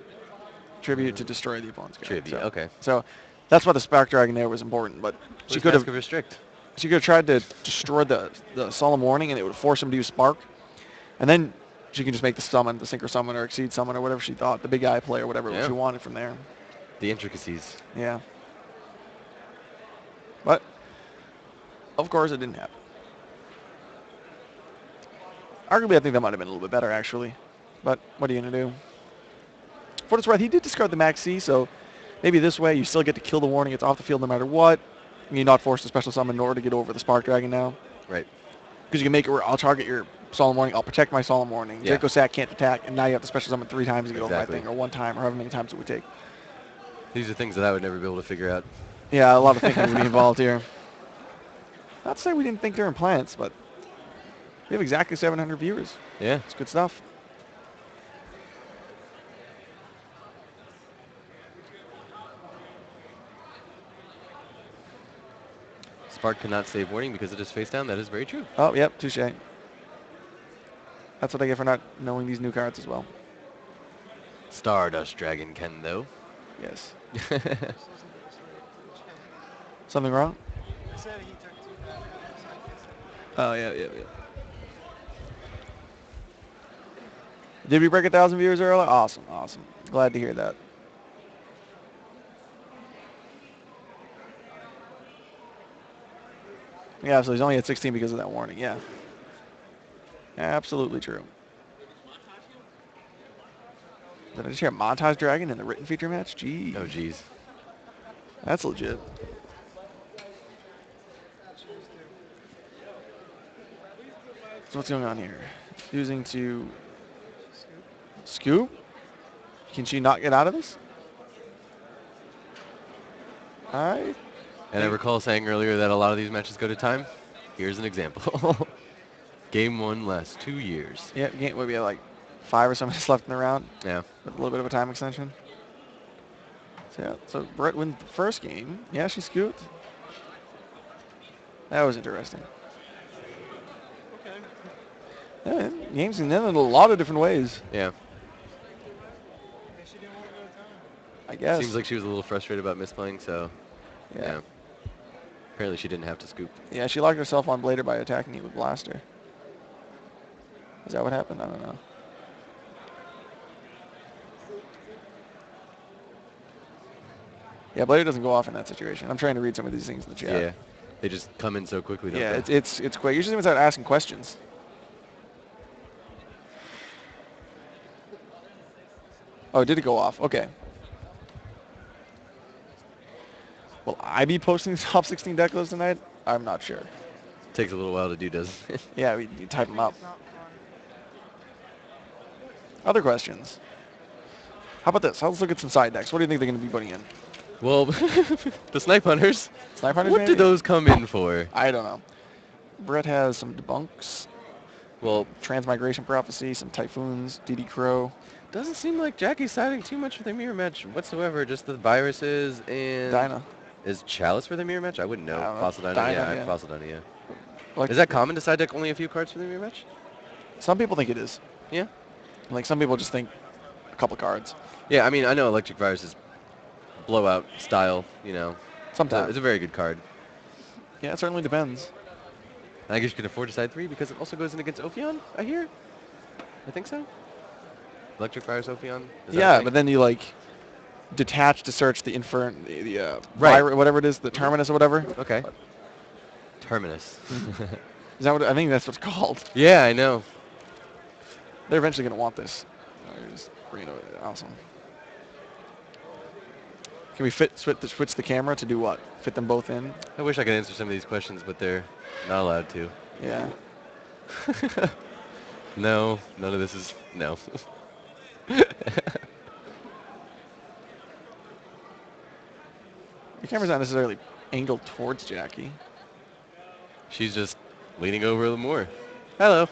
Tribute to destroy the opponent's card. Tribute, okay. So that's why the Spark Dragon there was important, but she could have restrict. She could have tried to destroy the Solemn Warning, and it would force him to use Spark. And then she can just make the summon, the Synchro Summon or Exceed Summon or whatever she thought, the big eye play or whatever she wanted from there. The intricacies. Yeah. But, of course, it didn't happen. Arguably, I think that might have been a little bit better, actually. But what are you going to do? For what it's worth, he did discard the Max C, so maybe this way you still get to kill the Warning. It's off the field no matter what. You're not forced to special summon in order to get over the Spark Dragon now. Right. Because you can make it where I'll target your Solemn Warning, I'll protect my Solemn Warning. Yeah. Draco Sack can't attack, and now you have to special summon 3 times to get over my Exactly. thing, or 1 time, or however many times it would take. These are things that I would never be able to figure out. Yeah, a lot of thinking would be involved here. Not to say we didn't think they're in plants, but we have exactly 700 viewers. Yeah. It's good stuff. Spark cannot save warning because it is face down. That is very true. Oh, yep, touche. That's what I get for not knowing these new cards as well. Stardust Dragon can, though. Yes. Something wrong? I said he took too bad. Oh, yeah. Did we break 1,000 viewers earlier? Awesome. Glad to hear that. Yeah, so he's only at 16 because of that warning. Yeah. Absolutely true. Did I just hear Montage Dragon in the written feature match? Gee. Oh, geez. That's legit. So what's going on here? Using to scoop? Can she not get out of this? And I recall saying earlier that a lot of these matches go to time. Here's an example. Game 1 lasts 2 years. Yeah, what we have like 5 or so minutes left in the round. Yeah. With a little bit of a time extension. So yeah, so Brett wins the first game. Yeah, she scooped. That was interesting. Okay. Yeah, games can end in a lot of different ways, Yeah. Maybe she didn't want to go to time. I guess. Seems like she was a little frustrated about misplaying, so Yeah. Apparently she didn't have to scoop. Yeah, she locked herself on Blader by attacking you with Blaster. Is that what happened? I don't know. Yeah, Blader doesn't go off in that situation. I'm trying to read some of these things in the chat. Yeah. They just come in so quickly, don't Yeah, they? it's quick. Usually without asking questions. Oh, did it go off? Okay. Will I be posting the top 16 deck list tonight? I'm not sure. Takes a little while to do, doesn't it? Yeah, we type them up. It's not fun. Other questions? How about this? Let's look at some side decks. What do you think they're going to be putting in? Well, the Snipe Hunters. Snipe Hunters, What do maybe? those come in for? I don't know. Brett has some debunks, Well, Transmigration Prophecy, some Typhoons, DD Crow. doesn't seem like Jackie's siding too much for the mirror match whatsoever. Just the viruses and... Dinah. Is Chalice for the mirror match? I wouldn't know. I don't know. Fossil Dino? Dinah, Yeah, yeah. Fossil Dino, yeah. Like, Is that common to side deck only a few cards for the mirror match? some people think it is. Yeah. Like some people just think a couple cards. Yeah, I mean, I know Electric Virus is blowout style, you know. Sometimes. It's a very good card. Yeah, it certainly depends. I guess you can afford to side 3 because it also goes in against Ophion, I hear. I think so. Electric Virus Ophion. Is that a Yeah, thing? but then you like detach to search the Right. whatever it is, the terminus or whatever. Okay. Terminus. Is that what I think that's what's called? Yeah, I know. They're eventually gonna want this. Just bring it over. Awesome. Can we switch the camera to do what? Fit them both in? I wish I could answer some of these questions, but they're not allowed to. Yeah. No, none of this is... No. Your camera's not necessarily angled towards Jackie. She's just leaning over a little more. Hello.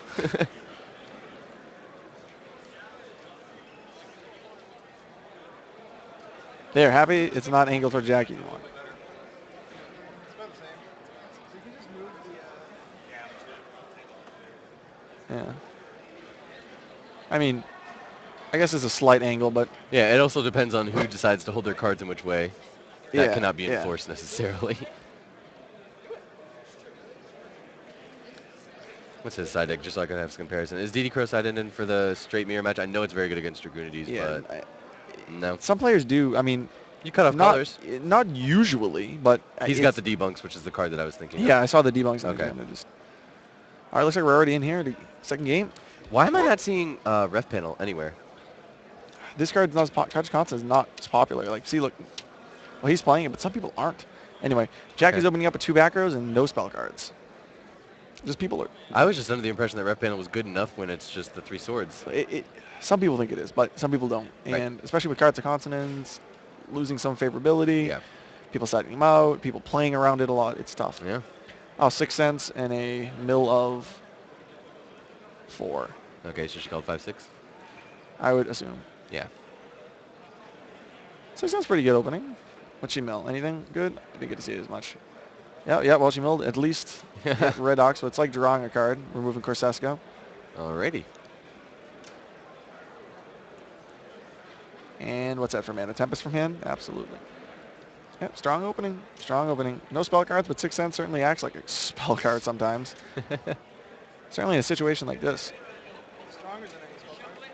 There, happy it's not angled towards Jackie anymore. It's about the same. So you can just move the. Yeah. I mean, I guess it's a slight angle, but Yeah, it also depends on who decides to hold their cards in which way. That yeah, cannot be yeah. enforced necessarily. What's his side deck, just so I can have some comparison? Is DD Crow sided in for the straight mirror match? I know it's very good against Dragoonides, Yeah. but no. Some players do. I mean, You cut off not colors. not usually, but He's got the debunks, which is the card that I was thinking of. Yeah, I saw the debunks. Okay. All right, looks like we're already in here. The second game. Why am I not seeing ref panel anywhere? This card's not as Touch Constant is not as popular. Like, see, look. Well, he's playing it, but some people aren't. Anyway, Jackie's Okay. opening up with 2 back rows and no spell cards. Just people are. I was just under the impression that ref panel was good enough when it's just the 3 swords. Some people think it is, but some people don't. Right. And especially with cards of consonants, losing some favorability. Yeah. People setting them out. People playing around it a lot. It's tough. Yeah. Oh, 6 cents and a mill of 4. Okay, so she called 5-6. I would assume. Yeah. 6 cents pretty good opening. What'd she mill? Anything good? I didn't get to see it as much. Yeah, well, she milled at least Red Ox, so it's like drawing a card, removing Corsesco. Alrighty. And what's that for mana? Tempest from hand? Absolutely. Yep, strong opening. Strong opening. No spell cards, but 6 cents certainly acts like a spell card sometimes. Certainly in a situation like this. Stronger than any spell card.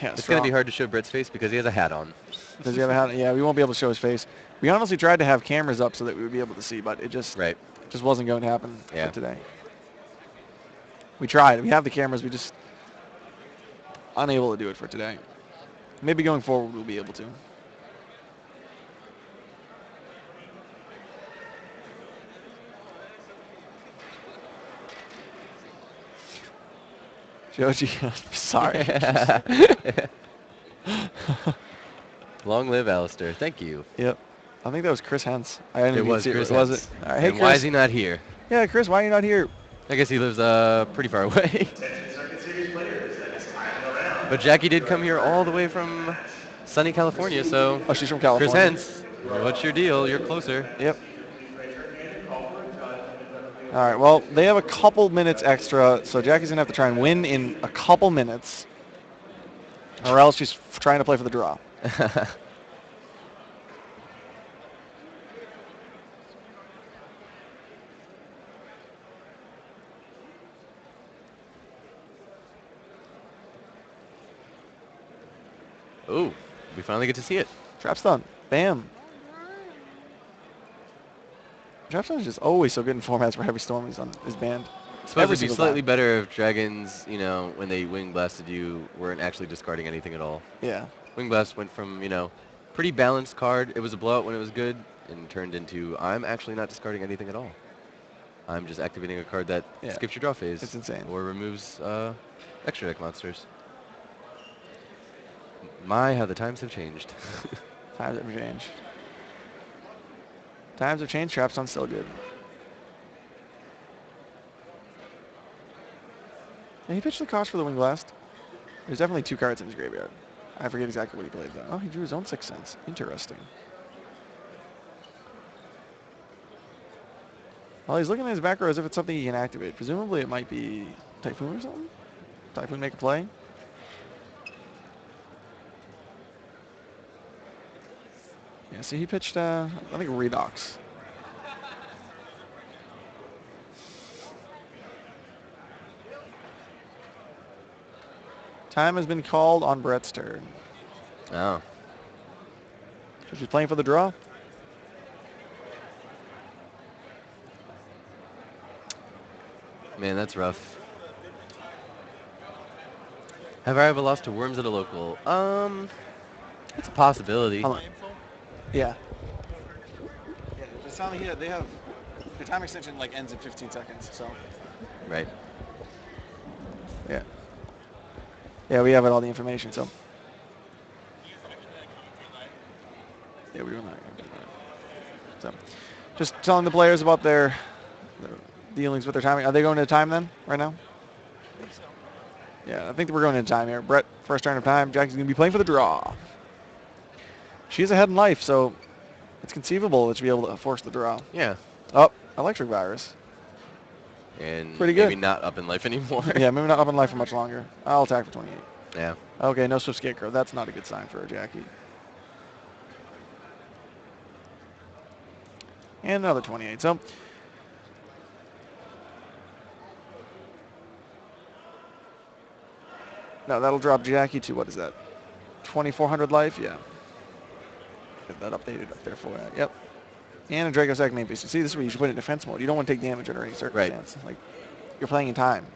Yeah, It's strong. going to be hard to show Brett's face because he has a hat on. Does he have a hat? Yeah, we won't be able to show his face. We honestly tried to have cameras up so that we would be able to see, but it just Right. wasn't going to happen Yeah. for today. We tried. We have the cameras. We just unable to do it for today. Maybe going forward we'll be able to. Joji, sorry. Long live Alistair. Thank you. Yep. I think that was Chris Hens. I didn't It even was see Chris it. Was Hens. it? All right, hey, And Chris. why is he not here? Yeah, Chris, why are you not here? I guess he lives pretty far away. But Jackie did come here all the way from sunny California, so Oh, she's from Chris California. Hens, what's your deal? You're closer. Yep. All right, well, they have a couple minutes extra, so Jackie's going to have to try and win in a couple minutes, or else she's trying to play for the draw. Ooh, we finally get to see it. Trap stun. Bam. Trapstone is just always so good in formats where Heavy Storm is on his band. I suppose Every it'd be single slightly time. better if dragons, when they wing blasted you, weren't actually discarding anything at all. Yeah. Wing blast went from, pretty balanced card. It was a blowout when it was good, and turned into I'm actually not discarding anything at all. I'm just activating a card that Yeah. skips your draw phase. It's insane. Or removes extra deck monsters. My, how the times have changed. Times have changed. Times have changed. Trapstone's still good. Yeah, he pitched the cost for the Wing Blast. There's definitely 2 cards in his graveyard. I forget exactly what he played though. Oh, he drew his own 6 cents. Interesting. Well, he's looking at his back row as if it's something he can activate. Presumably it might be Typhoon or something? Typhoon make a play? Yeah, see he pitched, I think Redox. Time has been called on Brett's turn. Oh. So she's playing for the draw. Man, that's rough. Have I ever lost to worms at a local? It's a possibility. Hold on. Yeah. Yeah, just tell me here, they have, the time extension like ends in 15 seconds, so. Right. Yeah. Yeah, we have all the information, so. Yeah, we were not going to do that. So, just telling the players about their dealings with their timing. Are they going to time then, right now? Yeah, I think we're going into time here. Brett, first turn of time. Jackie's going to be playing for the draw. She's ahead in life, so it's conceivable that she'll be able to force the draw. Yeah. Oh, Electric Virus. And Pretty good. maybe not up in life anymore. Yeah, maybe not up in life for much longer. I'll attack for 28. Yeah. Okay, no Swift Scarecrow. That's not a good sign for Jackie. And another 28. So, no, that'll drop Jackie to, what is that? 2,400 life? Yeah. Get that updated up there for you. Yep. And a Draco's Sack main piece. See, this is where you should put it in defense mode. You don't want to take damage under any circumstance. Like, you're playing in time.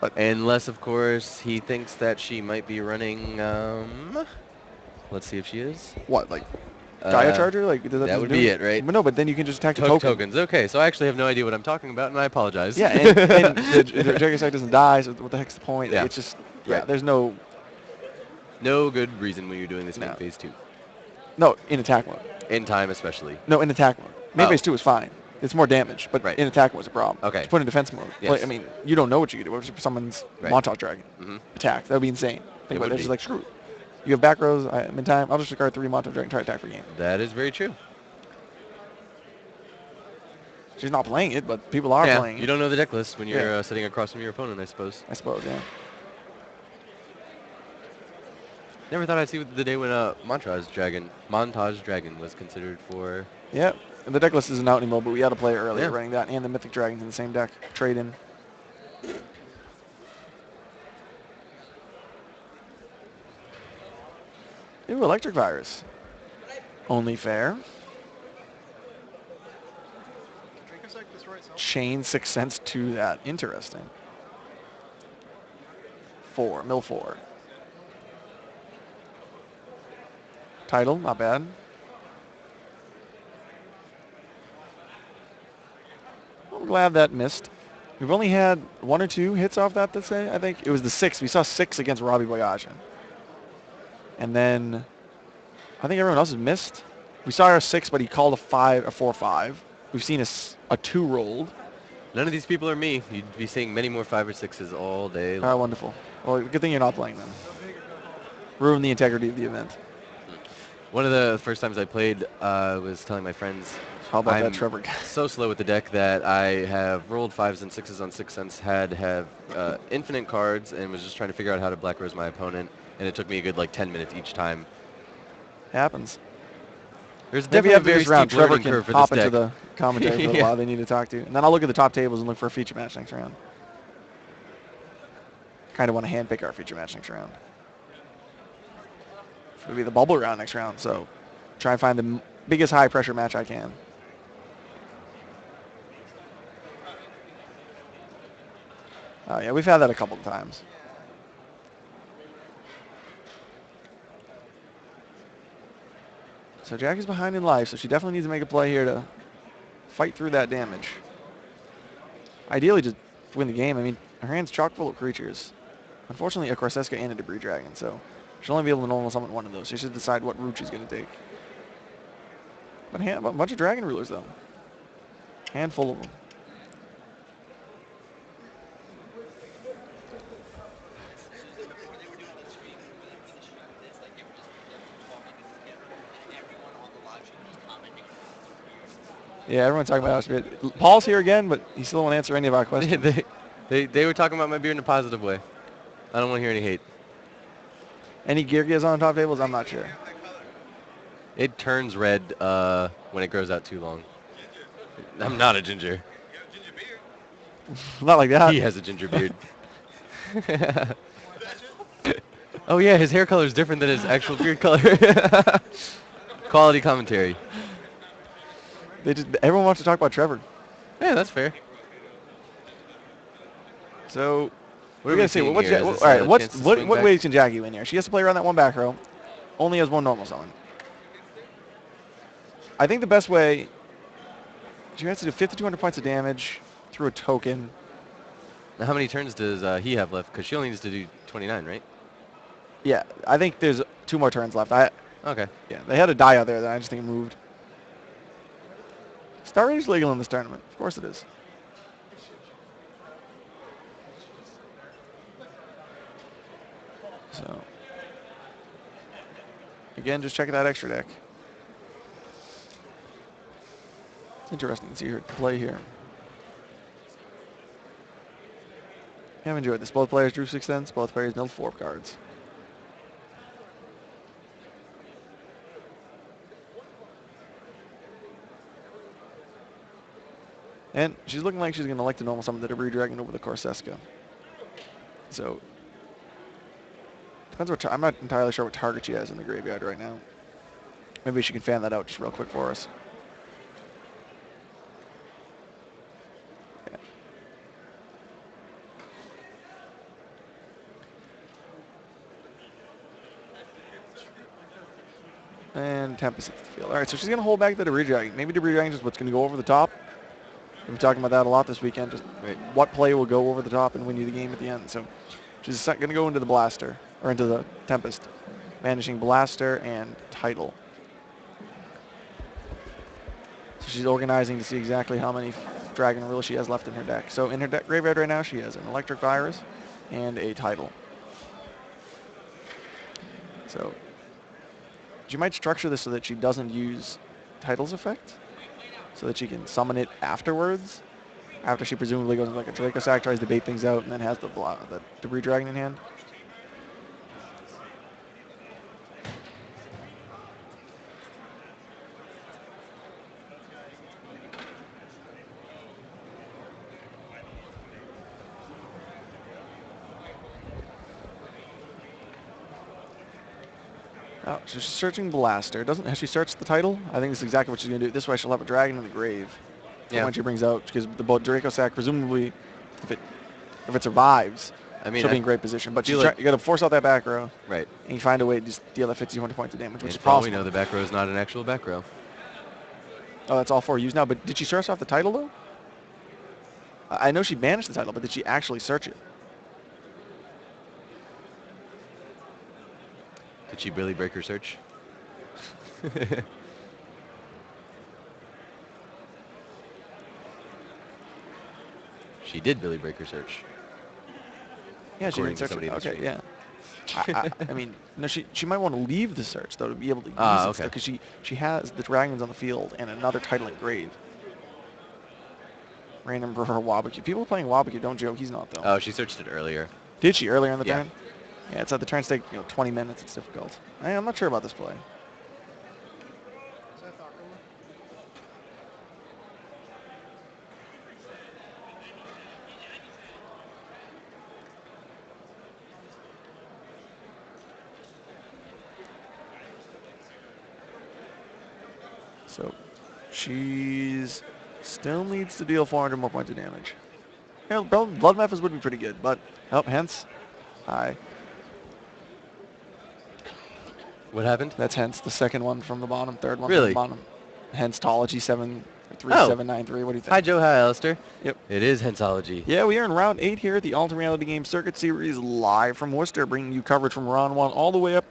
But Unless, of course, he thinks that she might be running, let's see if she is. what, like, Gaia Charger? Like, does that would do be it, right? But no, but then you can just attack the Token. token. Tokens. Okay, so I actually have no idea what I'm talking about, and I apologize. Yeah, and the Draco's Sack doesn't die, so what the heck's the point? Yeah. It's just, yeah, Right. there's no good reason when you're doing this main phase 2. No, in attack mode. In time, especially. No, in attack mode. Main Oh. phase 2 is fine. It's more damage, but Right. in attack mode is a problem. Okay. Just put in defense mode. Yes. I mean, you don't know what you can do. What if someone's Right. Montauk Dragon? Mm-hmm. Attack. That would be insane. Think about it. would They're be. just like, screw it. You have back rows. I'm in time. I'll just discard 3 Montauk Dragon, try to attack for game. That is very true. She's not playing it, but people are playing you it. don't know the deck list when you're Yeah. sitting across from your opponent, I suppose. I suppose, yeah. Never thought I'd see the day when Montage Dragon was considered for. Yeah. And the deck list isn't out anymore, but we had to play it earlier, Yeah. running that and the Mythic Dragons in the same deck. Trade in. Ooh, Electric Virus. Only fair. Draco's Sack destroy itself. Chain 6 cents to that. Interesting. 4. Mill 4. Title, not bad. I'm glad that missed. We've only had 1 or 2 hits off that to say, I think. It was the 6. We saw 6 against Robbie Boyajian. And then I think everyone else has missed. We saw our 6, but he called a 4-5. We've seen a 2 rolled. None of these people are me. You'd be seeing many more 5 or 6s all day long. Ah, wonderful. Well, good thing you're not playing them. Ruin the integrity of the event. One of the first times I played was telling my friends, How about I'm that Trevor guy? so slow with the deck that I have rolled 5s and 6s on 6 cents, have infinite cards, and was just trying to figure out how to Black Rose my opponent, and it took me a good 10 minutes each time. Happens. There's Maybe definitely a after very this round, steep Trevor learning can curve for hop this into deck. the commentary for a Yeah. while they need to talk to. And then I'll look at the top tables and look for a feature match next round. Kind of want to handpick our feature match next round. It'll be the bubble round next round, so try and find the biggest high pressure match I can. Oh, yeah, we've had that a couple of times. So Jackie's behind in life, so she definitely needs to make a play here to fight through that damage. Ideally, just win the game. I mean, her hand's chock full of creatures. Unfortunately, a Corseska and a Debris Dragon, so she'll only be able to normal summon one of those. She should decide what route she's going to take. But a bunch of Dragon Rulers, though. Handful of them. Before they were doing like streams, when the stream this, like they were just talking to the camera, and everyone on the live stream was commenting on how it's weird. Yeah, everyone's talking about how Paul's here again, but he still won't answer any of our questions. They were talking about my beer in a positive way. I don't want to hear any hate. Any gear gives on top tables? I'm not sure. It turns red when it grows out too long. I'm not a ginger. Not like that. He has a ginger beard. Oh yeah, his hair color is different than his actual beard color. Quality commentary. Everyone wants to talk about Trevor. Yeah, that's fair. So What we gotta say, all right, what ways can Jackie win here? She has to play around that one back row. Only has one normal summon. I think the best way, she has to do 5,200 points of damage through a token. Now, how many turns does he have left? Because she only needs to do 29, right? Yeah, I think there's 2 more turns left. Okay. Yeah, they had a die out there that I just think it moved. Star Raid's legal in this tournament. Of course it is. So, again, just checking that extra deck. It's interesting to see her play here. I've enjoyed this. Both players drew 6 cents. Both players milled 4 cards. And she's looking like she's going to like to normal summon the Debris Dragon over the Corseska. So, depends what. I'm not entirely sure what target she has in the graveyard right now. Maybe she can fan that out just real quick for us. And Tempest hits the field. All right, so she's going to hold back the Debris Dragon. Maybe Debris Dragon is what's going to go over the top. We've been talking about that a lot this weekend. Just what play will go over the top and win you the game at the end. So she's going to go into the Blaster, or into the Tempest, managing Blaster and Tidal. So she's organizing to see exactly how many Dragon Rule she has left in her deck. So in her graveyard right now, she has an Electric Virus and a Tidal. So she might structure this so that she doesn't use Tidal's effect, so that she can summon it afterwards, after she presumably goes into like a Draco Sack, tries to bait things out, and then has the Debris Dragon in hand. Oh, so she's searching Blaster. Has she searched the Tidal? I think this is exactly what she's going to do. This way she'll have a dragon in the grave. Yeah. When she brings out, because the Draco Sack, presumably, if it survives, she'll be in great position. But you got to force out that back row. Right. And you find a way to just deal that 5,200 points of damage, which is possible. possible. We know the back row is not an actual back row. Oh, that's all 4 used now. But did she search off the Tidal, though? I know she banished the Tidal, but did she actually search it? Did she really break her search? She did really break her search. Yeah, she did search it. Okay, yeah. I mean, no, she might want to leave the search, though, to be able to use it. Because she has the dragons on the field and another Tidal engraved. Random for her Wabaki. People playing Wabaki don't joke. He's not, though. Oh, she searched it earlier. Did she earlier in the turn? Yeah, it's at the turns take 20 minutes. It's difficult. I'm not sure about this play. So she's still needs to deal 400 more points of damage. Yeah, blood methods would be pretty good, but hence, hi. What happened? That's hence the second one from the bottom, third one from the Really? bottom. Hence Tology Oh. 3793. What do you Hi, think? Joe. Hi, Alistair. Yep. It is Hensology. Yeah, we are in round 8 here at the Ultimate Reality Game Circuit Series live from Worcester, bringing you coverage from round 1 all the way up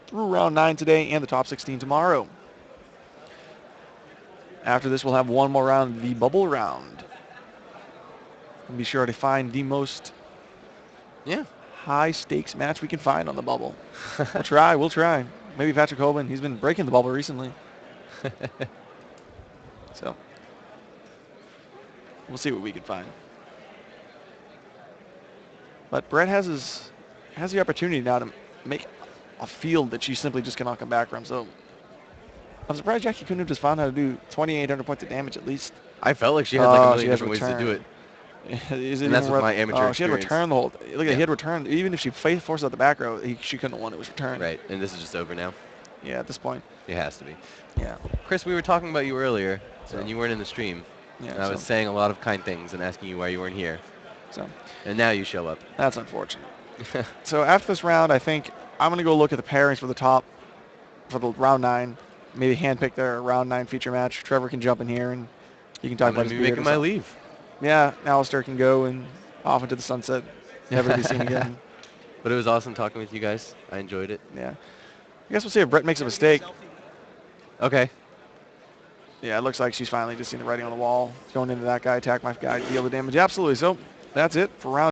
through round 9 today and the top 16 tomorrow. After this, we'll have one more round, the bubble round. And be sure to find the most Yeah. high stakes match we can find on the bubble. We'll try. Maybe Patrick Hoban, he's been breaking the bubble recently. So we'll see what we can find. But Brett has the opportunity now to make a field that she simply just cannot come back from. So I'm surprised Jackie couldn't have just found how to do 2,800 points of damage at least. I felt like she had like a Oh, million different ways to do it. Is it And that's even with my amateur she had experience. return the whole. Look at that. Yeah. He had return. Even if she forced out the back row, she couldn't have won. It was return. Right. And this is just over now. Yeah, at this point. It has to be. Yeah. Chris, we were talking about you earlier, So- and you weren't in the stream. Yeah. And I was saying a lot of kind things and asking you why you weren't here. So And now you show up. that's unfortunate. So after this round, I think I'm going to go look at the pairings for the top, for the round 9. Maybe handpick their round 9 feature match. Trevor can jump in here and you can talk I'm about going to his be beard making or my something. leave. Yeah, Alistair can go and off into the sunset, never to be seen again. But it was awesome talking with you guys. I enjoyed it. Yeah. I guess we'll see if Brett makes a mistake. Okay. Yeah, it looks like she's finally just seen the writing on the wall. Going into that guy, attack my guy, deal the damage. Absolutely. So that's it for round